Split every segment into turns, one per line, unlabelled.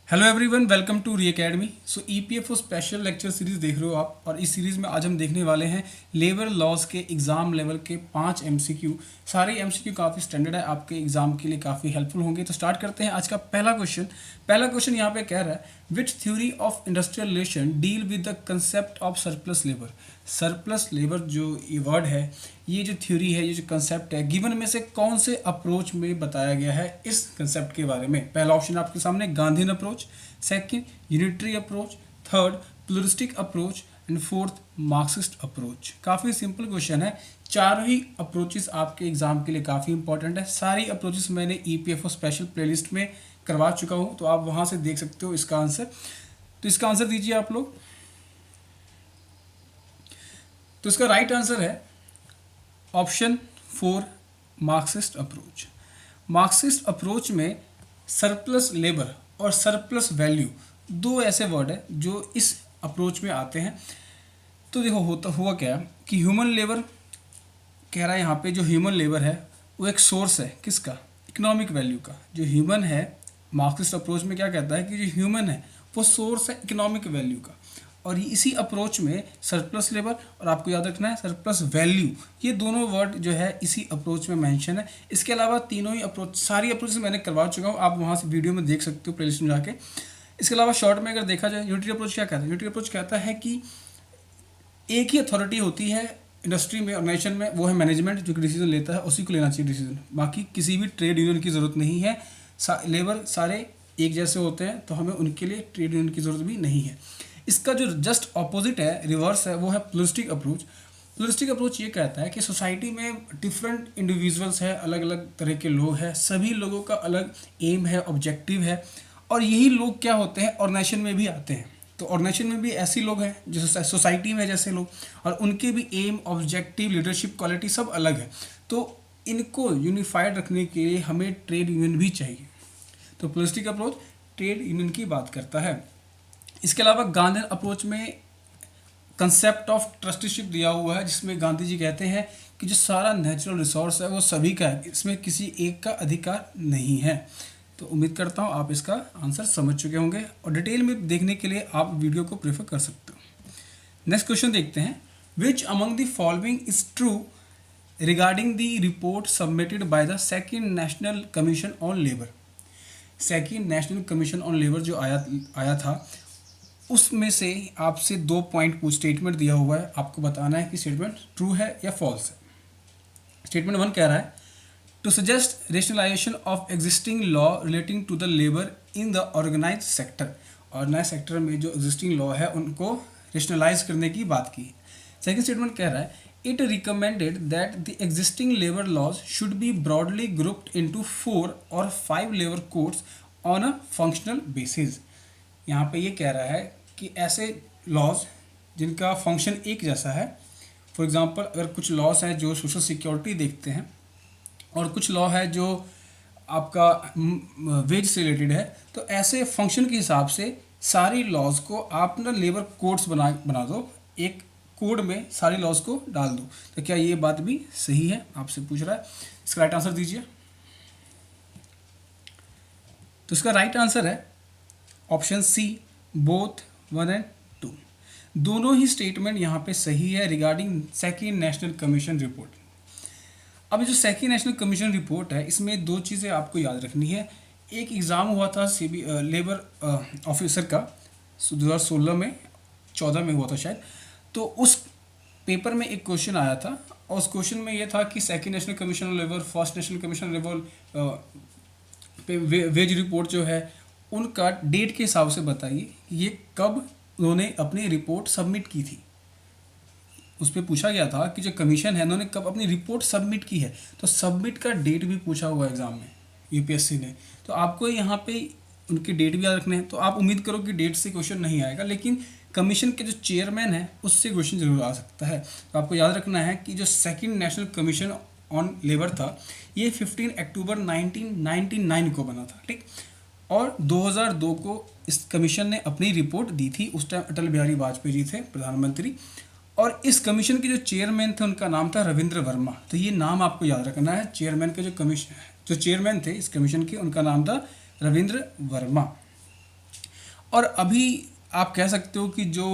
Hello everyone, welcome to re academy. So EPFO special lecture series देख रहे हो आप, और इस सीरीज़ में आज हम देखने वाले हैं लेबर लॉज के एग्ज़ाम लेवल के 5 एमसीक्यू। सारे एमसीक्यू काफ़ी स्टैंडर्ड है, आपके एग्जाम के लिए काफ़ी हेल्पफुल होंगे। तो स्टार्ट करते हैं आज का पहला क्वेश्चन यहाँ पे कह रहा है, विच theory of industrial relation deal with the concept of surplus labour. Surplus labour जो ये वर्ड है, ये जो थ्योरी है, ये जो कंसेप्ट है, गिवन में से कौन से अप्रोच में बताया गया है इस कंसेप्ट के बारे में। पहला ऑप्शन आपके सामने Gandhian approach, second unitary approach, third pluralistic approach and fourth Marxist approach. काफ़ी सिंपल क्वेश्चन है, चारों ही अप्रोचेस आपके एग्जाम के लिए काफ़ी इंपॉर्टेंट है। सारी अप्रोचेस मैंने ईपीएफओ स्पेशल प्लेलिस्ट में करवा चुका हूँ, तो आप वहाँ से देख सकते हो इसका आंसर। तो इसका आंसर दीजिए आप लोग। तो इसका राइट आंसर है option 4, Marxist approach. Marxist approach में सरप्लस लेबर और सरप्लस वैल्यू दो ऐसे वर्ड है जो इस अप्रोच में आते हैं। तो देखो होता हुआ क्या है कि ह्यूमन लेबर कह रहा है यहाँ पे, जो ह्यूमन लेबर है वो एक सोर्स है किसका, इकोनॉमिक वैल्यू का। जो ह्यूमन है मार्क्सिस्ट अप्रोच में क्या कहता है कि जो ह्यूमन है वो सोर्स है इकोनॉमिक वैल्यू का। और इसी अप्रोच में सरप्लस लेबर और आपको याद रखना है सरप्लस वैल्यू, ये दोनों वर्ड जो है इसी अप्रोच में मेंशन है। इसके अलावा तीनों ही अप्रोच, सारी अप्रोच मैंने करवा चुका हूँ, आप वहाँ से वीडियो में देख सकते हो प्लेलिस्ट में जाके। इसके अलावा शॉर्ट में अगर देखा जाए, यूनिटरी अप्रोच क्या कहता है, यूनिटरी अप्रोच कहता है कि एक ही अथॉरिटी होती है इंडस्ट्री में, ऑर्गेनाइजेशन में, वो है मैनेजमेंट, जो कि डिसीजन लेता है उसी को लेना चाहिए डिसीजन। बाकी किसी भी ट्रेड यूनियन की ज़रूरत नहीं है। लेबर सारे एक जैसे होते हैं, तो हमें उनके लिए ट्रेड यूनियन की ज़रूरत भी नहीं है। इसका जो जस्ट ऑपोजिट है, रिवर्स है, वो है प्लुरिस्टिक अप्रोच। प्लुरिस्टिक अप्रोच ये कहता है कि सोसाइटी में डिफरेंट इंडिविजुअल्स है, अलग अलग तरह के लोग हैं, सभी लोगों का अलग एम है, ऑब्जेक्टिव है, और यही लोग क्या होते हैं ऑर्गेनाइजेशन में भी आते हैं। तो ऑर्गेनाइजेशन में भी ऐसे लोग हैं जो सोसाइटी में जैसे लोग, और उनके भी एम, ऑब्जेक्टिव, लीडरशिप क्वालिटी सब अलग है। तो इनको यूनिफाइड रखने के लिए हमें ट्रेड यूनियन भी चाहिए। तो प्लुरिस्टिक अप्रोच ट्रेड यूनियन की बात करता है। इसके अलावा गांधी अप्रोच में कंसेप्ट ऑफ ट्रस्टीशिप दिया हुआ है, जिसमें गांधी जी कहते हैं कि जो सारा नेचुरल रिसोर्स है वो सभी का है, इसमें किसी एक का अधिकार नहीं है। तो उम्मीद करता हूँ आप इसका आंसर समझ चुके होंगे, और डिटेल में देखने के लिए आप वीडियो को प्रेफर कर सकते हो। नेक्स्ट क्वेश्चन देखते हैं, विच among the following is true regarding the report submitted by the second national commission on labour. Second national commission on labour जो आया था, उसमें से आपसे 2 पॉइंट स्टेटमेंट दिया हुआ है, आपको बताना है कि स्टेटमेंट ट्रू है या फॉल्स है। स्टेटमेंट 1 कह रहा है, to suggest rationalisation of existing law relating to the labour in the organise sector. Organise sector में जो एग्जिस्टिंग लॉ है उनको रेशनलाइज करने की बात की। सेकेंड स्टेटमेंट कह रहा है, it recommended that the existing labour laws should be broadly grouped into 4 और 5 labour codes on a functional basis. यहाँ पे ये कह रहा है कि ऐसे लॉज जिनका फंक्शन एक जैसा है, फॉर एग्जांपल अगर कुछ लॉज हैं जो सोशल सिक्योरिटी देखते हैं, और कुछ लॉ है जो आपका वेज से रिलेटेड है, तो ऐसे फंक्शन के हिसाब से सारी लॉज को आप ना लेबर कोड्स बना दो, एक कोड में सारी लॉज को डाल दो। तो क्या ये बात भी सही है, आपसे पूछ रहा है। इसका राइट आंसर दीजिए। तो इसका राइट आंसर है ऑप्शन सी, बोथ 1 और 2। दोनों ही स्टेटमेंट यहाँ पे सही है regarding second national commission report. अब जो सेकेंड नेशनल कमीशन रिपोर्ट है, इसमें 2 चीज़ें आपको याद रखनी है। एक एग्ज़ाम हुआ था लेबर ऑफिसर का 2016 में, 14 में हुआ था शायद। तो उस पेपर में एक क्वेश्चन आया था, और उस क्वेश्चन में ये था कि second national commission on labour, first national commission labour wage report जो है उनका डेट के हिसाब से बताइए ये कब उन्होंने अपनी रिपोर्ट सबमिट की थी। उस पर पूछा गया था कि जो कमीशन है उन्होंने कब अपनी रिपोर्ट सबमिट की है, तो सबमिट का डेट भी पूछा हुआ है एग्ज़ाम में यूपीएससी ने। तो आपको यहाँ पे उनके डेट भी याद रखने हैं। तो आप उम्मीद करो कि डेट से क्वेश्चन नहीं आएगा, लेकिन कमीशन के जो चेयरमैन है उससे क्वेश्चन जरूर आ सकता है। तो आपको याद रखना है कि जो second national commission on labour था, ये 15 अक्टूबर 1999 को बना था, ठीक। और 2002 को इस कमीशन ने अपनी रिपोर्ट दी थी। उस टाइम अटल बिहारी वाजपेयी जी थे प्रधानमंत्री, और इस कमीशन के जो चेयरमैन थे उनका नाम था रविंद्र वर्मा। तो ये नाम आपको याद रखना है, चेयरमैन के जो चेयरमैन थे इस कमीशन के, उनका नाम था रविंद्र वर्मा। और अभी आप कह सकते हो कि जो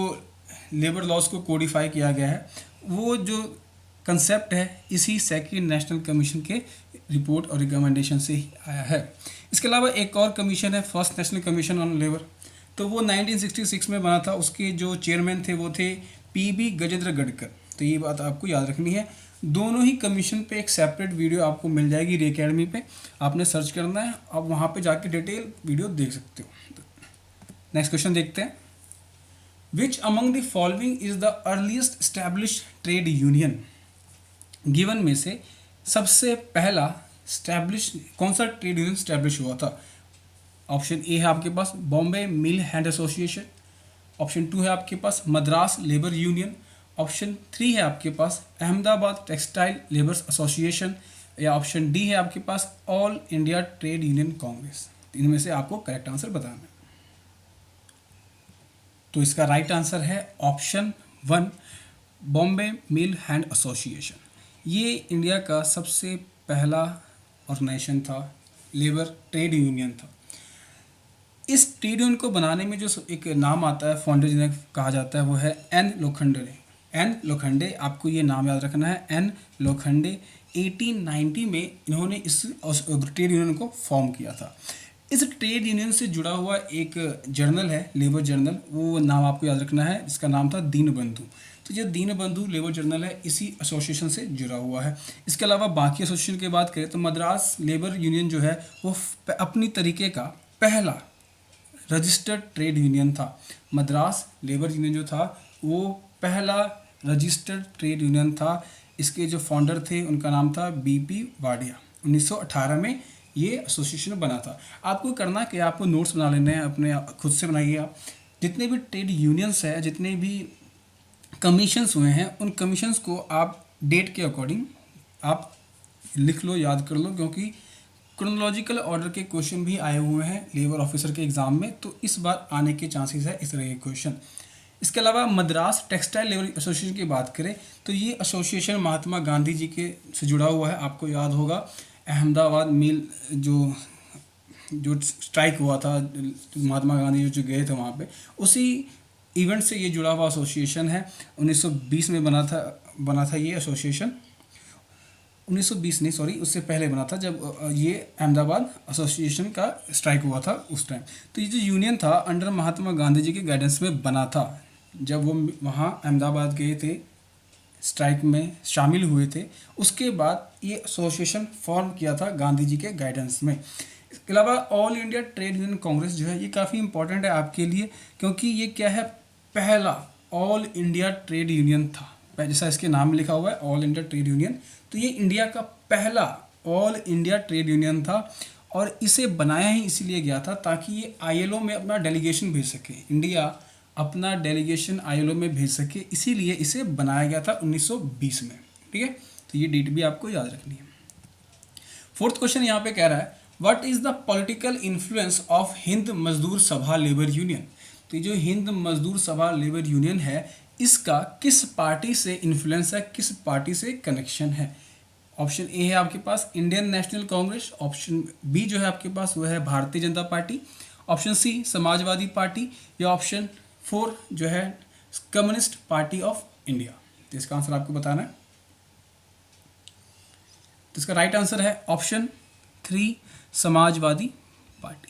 लेबर लॉज को कोडिफाई किया गया है वो जो कंसेप्ट है इसी सेकंड नेशनल कमीशन के रिपोर्ट और रिकमेंडेशन से ही आया है। इसके अलावा एक और कमीशन है first national commission on labour, तो वो 1966 में बना था। उसके जो चेयरमैन थे वो थे पीबी गजेंद्र गडकर। तो ये बात आपको याद रखनी है। दोनों ही कमीशन पे एक सेपरेट वीडियो आपको मिल जाएगी री अकेडमी पे, आपने सर्च करना है, आप वहाँ पे जाके डिटेल वीडियो देख सकते हो। नेक्स्ट क्वेश्चन देखते हैं। विच among the following is the earliest establish trade union? Given में से सबसे पहला स्टैब्लिश कौन सा ट्रेड यूनियन स्टैब्लिश हुआ था? ऑप्शन ए है आपके पास Bombay mill hand association, option 2 है आपके पास मद्रास लेबर यूनियन, ऑप्शन 3 है आपके पास अहमदाबाद टेक्सटाइल लेबर्स एसोसिएशन, या ऑप्शन डी है आपके पास all India trade union congress. इनमें से आपको करेक्ट आंसर बताना है। तो इसका राइट आंसर है option 1 Bombay mill hand association. ये इंडिया का सबसे पहला ऑर्गेनाइजेशन था, लेबर ट्रेड यूनियन था। इस ट्रेड यूनियन को बनाने में जो एक नाम आता है फाउंडर जिन्हें कहा जाता है वो है एन लोखंडे। एन लोखंडे, आपको ये नाम याद रखना है, एन लोखंडे। 1890 में इन्होंने इस ट्रेड यूनियन को फॉर्म किया था। इस ट्रेड यूनियन से जुड़ा हुआ एक जर्नल है लेबर जर्नल, वो नाम आपको याद रखना है, जिसका नाम था दीनबंधु। तो ये दीनबंधु लेबर जर्नल है, इसी एसोसिएशन से जुड़ा हुआ है। इसके अलावा बाकी एसोसिएशन की बात करें तो मद्रास लेबर यूनियन जो है वो अपनी तरीके का पहला रजिस्टर्ड ट्रेड यूनियन था। मद्रास लेबर यूनियन जो था वो पहला रजिस्टर्ड ट्रेड यूनियन था। इसके जो फाउंडर थे उनका नाम था बीपी वाडिया। 1918 में ये एसोसिएशन बना था। आपको करना कि आपको नोट्स बना लेने हैं, अपने खुद से बनाइए आप। जितने भी ट्रेड यूनियंस हैं, जितने भी कमीशंस हुए हैं, उन कमीशंस को आप डेट के अकॉर्डिंग आप लिख लो, याद कर लो, क्योंकि क्रोनोलॉजिकल ऑर्डर के क्वेश्चन भी आए हुए हैं लेबर ऑफिसर के एग्ज़ाम में, तो इस बार आने के चांसेस है इस तरह के क्वेश्चन। इसके अलावा मद्रास टेक्सटाइल लेबर एसोसिएशन की बात करें तो ये एसोसिएशन महात्मा गांधी जी के से जुड़ा हुआ है। आपको याद होगा अहमदाबाद मिल जो स्ट्राइक हुआ था, महात्मा गांधी जो गए थे वहाँ पे, उसी इवेंट से ये जुड़ा हुआ एसोसिएशन है। 1920 में बना था ये एसोसिएशन। 1920 नहीं, सॉरी, उससे पहले बना था जब ये अहमदाबाद एसोसिएशन का स्ट्राइक हुआ था उस टाइम। तो ये जो यूनियन था अंडर महात्मा गांधी जी के गाइडेंस में बना था। जब वो वहाँ अहमदाबाद गए थे, स्ट्राइक में शामिल हुए थे, उसके बाद ये एसोसिएशन फॉर्म किया था गांधी जी के गाइडेंस में। इसके अलावा all India trade union Congress जो है ये काफ़ी इंपॉर्टेंट है आपके लिए, क्योंकि ये क्या है, पहला ऑल इंडिया ट्रेड यूनियन था। जैसा इसके नाम में लिखा हुआ है ऑल इंडिया ट्रेड यूनियन, तो ये इंडिया का पहला ऑल इंडिया ट्रेड यूनियन था। और इसे बनाया ही इसीलिए गया था ताकि ये आईएलओ में अपना डेलीगेशन भेज सके, इंडिया अपना डेलीगेशन आईएलओ में भेज सके, इसीलिए इसे बनाया गया था 1920 में। ठीक है, तो ये डेट भी आपको याद रखनी है। फोर्थ क्वेश्चन यहाँ पे कह रहा है what is the political influence of Hind मजदूर सभा लेबर यूनियन? तो ये जो हिंद मजदूर सभा लेबर यूनियन है इसका किस पार्टी से इन्फ्लुएंस है, किस पार्टी से कनेक्शन है? ऑप्शन ए है आपके पास Indian national congress, option B जो है आपके पास वो है Bharatiya Janata party, option C Samajwadi party, या ऑप्शन 4 जो है कम्युनिस्ट पार्टी ऑफ इंडिया। तो इसका आंसर आपको बताना है। तो इसका राइट आंसर है ऑप्शन 3 समाजवादी पार्टी।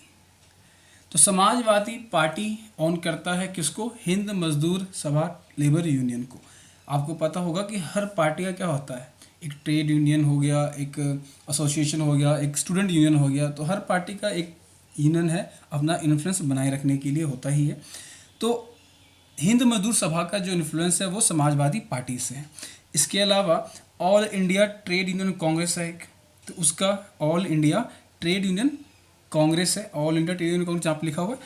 तो समाजवादी पार्टी ऑन करता है किसको? हिंद मजदूर सभा लेबर यूनियन को। आपको पता होगा कि हर पार्टी का क्या होता है, एक ट्रेड यूनियन हो गया, एक एसोसिएशन हो गया, एक स्टूडेंट यूनियन हो गया, तो हर पार्टी का एक यूनियन है अपना इन्फ्लुएंस बनाए रखने के लिए होता ही है। तो हिंद मजदूर सभा का जो इन्फ्लुएंस है वो समाजवादी पार्टी से है। इसके अलावा all India trade union congress है एक, तो उसका all India trade union congress है, all India trade union congress जहाँ पे लिखा हुआ है।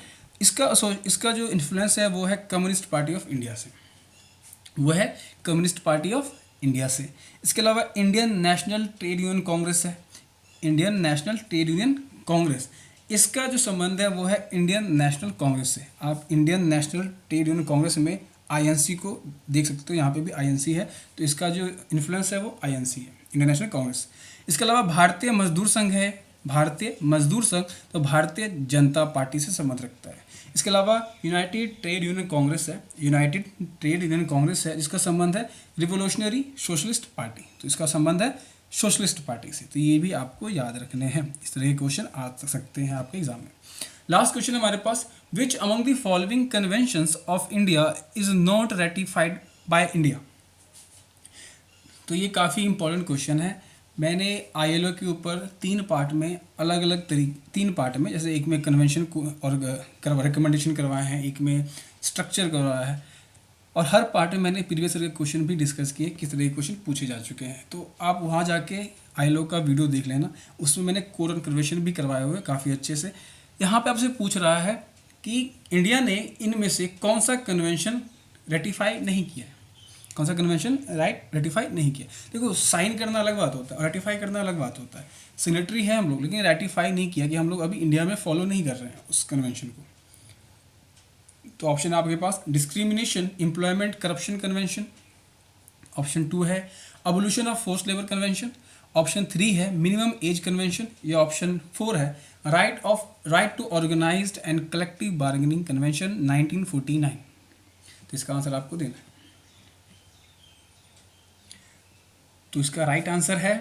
इसका जो इन्फ्लुएंस है वो है कम्युनिस्ट पार्टी ऑफ इंडिया से, वो है कम्युनिस्ट पार्टी ऑफ इंडिया से। इसके अलावा Indian national trade union congress है, Indian national trade union congress, इसका जो संबंध है वो है इंडियन नेशनल कांग्रेस से। आप Indian national trade union Congress में आईएनसी को देख सकते हो, यहाँ पे भी आईएनसी है, तो इसका जो इन्फ्लुएंस है वो आईएनसी है, इंडियन नेशनल कांग्रेस। इसके अलावा भारतीय मजदूर संघ है भारतीय मजदूर संघ तो भारतीय जनता पार्टी से संबंध रखता है। इसके अलावा यूनाइटेड ट्रेड यूनियन कांग्रेस है, यूनाइटेड ट्रेड यूनियन कांग्रेस है जिसका संबंध है रिवोल्यूशनरी सोशलिस्ट पार्टी, तो इसका संबंध है सोशलिस्ट पार्टी से। तो ये भी आपको याद रखने हैं, इस तरह के क्वेश्चन आ सकते हैं आपके एग्जाम में। लास्ट क्वेश्चन हमारे पास, which among the following conventions of India is not ratified by India. तो ये काफ़ी इंपॉर्टेंट क्वेश्चन है। मैंने ILO के ऊपर 3 पार्ट में अलग अलग तरीके 3 पार्ट में, जैसे एक में कन्वेंशन को और रिकमेंडेशन करवाए हैं, एक में स्ट्रक्चर करवाया है, और हर पार्ट में मैंने प्रीवियस ईयर के क्वेश्चन भी डिस्कस किए, किस तरह के क्वेश्चन पूछे जा चुके हैं। तो आप वहाँ जाके ILO का वीडियो देख लेना, उसमें मैंने कोर एंड कन्वेंशन भी करवाए हुए काफ़ी अच्छे से। यहाँ पे आपसे पूछ रहा है कि इंडिया ने इनमें से कौन सा कन्वेंशन रेटिफाई नहीं किया है, कौन सा कन्वेंशन रेटिफाई नहीं किया। देखो, साइन करना अलग बात होता है और रेटिफाई करना अलग बात होता है। सिग्नेटरी है हम लोग, लेकिन रेटिफाई नहीं किया कि हम लोग अभी इंडिया में फॉलो नहीं कर रहे हैं उस कन्वेंशन को। तो ऑप्शन है आपके पास discrimination employment corruption convention, option 2 है abolition of forced labour convention, option 3 है मिनिमम एज कन्वेंशन, या ऑप्शन 4 है right to organised and collective bargaining convention 1949। तो इसका आंसर आपको देना है। तो इसका राइट आंसर है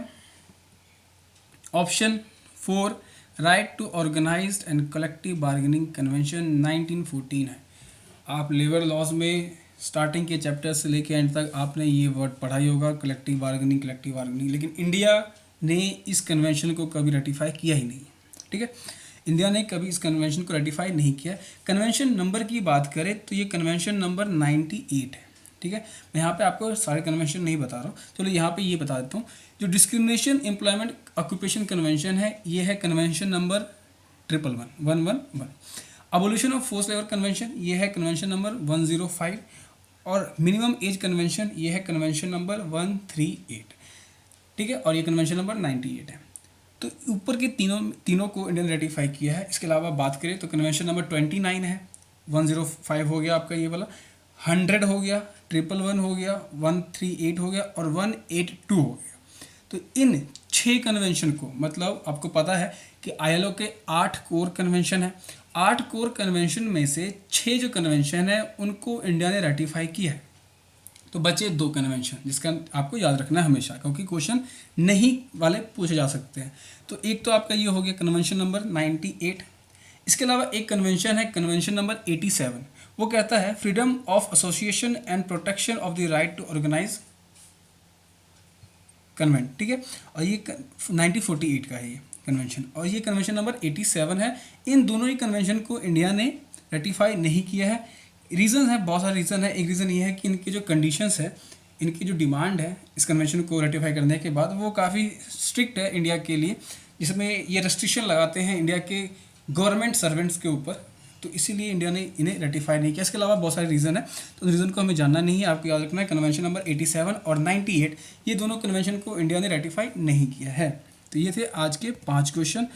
option 4 right to organised and collective bargaining convention 1914 है। आप लेबर लॉज में स्टार्टिंग के चैप्टर से लेके एंड तक आपने ये वर्ड पढ़ा ही होगा, कलेक्टिव बार्गेनिंग, लेकिन इंडिया ने इस कन्वेंशन को कभी रेटिफाई किया ही नहीं। ठीक है, इंडिया ने कभी इस कन्वेंशन को रेटिफाई नहीं किया। कन्वेंशन नंबर की बात करें तो ये कन्वेंशन नंबर 98 है। ठीक है, मैं यहाँ पे आपको सारे कन्वेंशन नहीं बता रहा हूँ, चलो यहाँ पे ये बता देता हूँ। जो डिस्क्रिमिनेशन एम्प्लॉयमेंट ऑक्यूपेशन कन्वेंशन है, ये है convention number 111। Abolition of forced labour convention, ये है कन्वेंशन नंबर 105, और मिनिमम एज कन्वेंशन, ये है कन्वेंशन नंबर 138। ठीक है, और ये कन्वेंशन नंबर 98 है। तो ऊपर के तीनों को इंडिया ने रेटिफाई किया है। इसके अलावा बात करें तो कन्वेंशन नंबर 29 है, 105 हो गया आपका ये वाला, 100 हो गया, 111 हो गया, 138 हो गया और 182 हो गया। तो इन 6 कन्वेंशन को, मतलब आपको पता है कि ILO के 8 कोर कन्वेंशन है, 8 कोर कन्वेंशन में से 6 जो कन्वेंशन है उनको इंडिया ने रेटिफाई किया है। तो बचे 2 कन्वेंशन, जिसका आपको याद रखना है हमेशा, क्योंकि क्वेश्चन नहीं वाले पूछे जा सकते हैं। तो एक तो आपका ये हो गया कन्वेंशन नंबर 98। इसके अलावा एक कन्वेंशन है कन्वेंशन नंबर 87, वो कहता है freedom of association and protection of the right to organise convent. ठीक है, और ये 1948 का है ये कन्वेंशन, और ये कन्वेंशन नंबर 87 है। इन दोनों ही कन्वेंशन को इंडिया ने रेटिफाई नहीं किया है। रीज़न है, बहुत सारे रीज़न है। एक रीज़न ये है कि इनकी जो कंडीशंस है, इनकी जो डिमांड है इस कन्वेंशन को रेटिफाई करने के बाद, वो काफ़ी स्ट्रिक्ट है इंडिया के लिए, जिसमें ये रेस्ट्रिक्शन लगाते हैं इंडिया के गवर्नमेंट सर्वेंट्स के ऊपर। तो इसीलिए इंडिया ने इन्हें रेटिफाई नहीं किया। इसके अलावा बहुत सारे रीज़न है, तो रीज़न को हमें जानना नहीं है, आपको याद रखना है कन्वेंशन नंबर 87 और 98, ये दोनों कन्वेंशन को इंडिया ने रेटिफाई नहीं किया है। तो ये थे आज के 5 क्वेश्चन।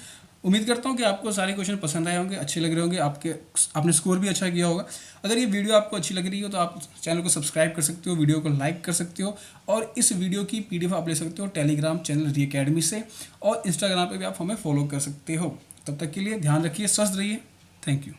उम्मीद करता हूँ कि आपको सारे क्वेश्चन पसंद आए होंगे, अच्छे लग रहे होंगे, आपने स्कोर भी अच्छा किया होगा। अगर ये वीडियो आपको अच्छी लग रही हो तो आप चैनल को सब्सक्राइब कर सकते हो, वीडियो को लाइक कर सकते हो, और इस वीडियो की PDF आप ले सकते हो टेलीग्राम चैनल री अकेडमी से, और इंस्टाग्राम पे भी आप हमें फॉलो कर सकते हो। तब तक के लिए ध्यान रखिए, स्वस्थ रहिए। Thank you.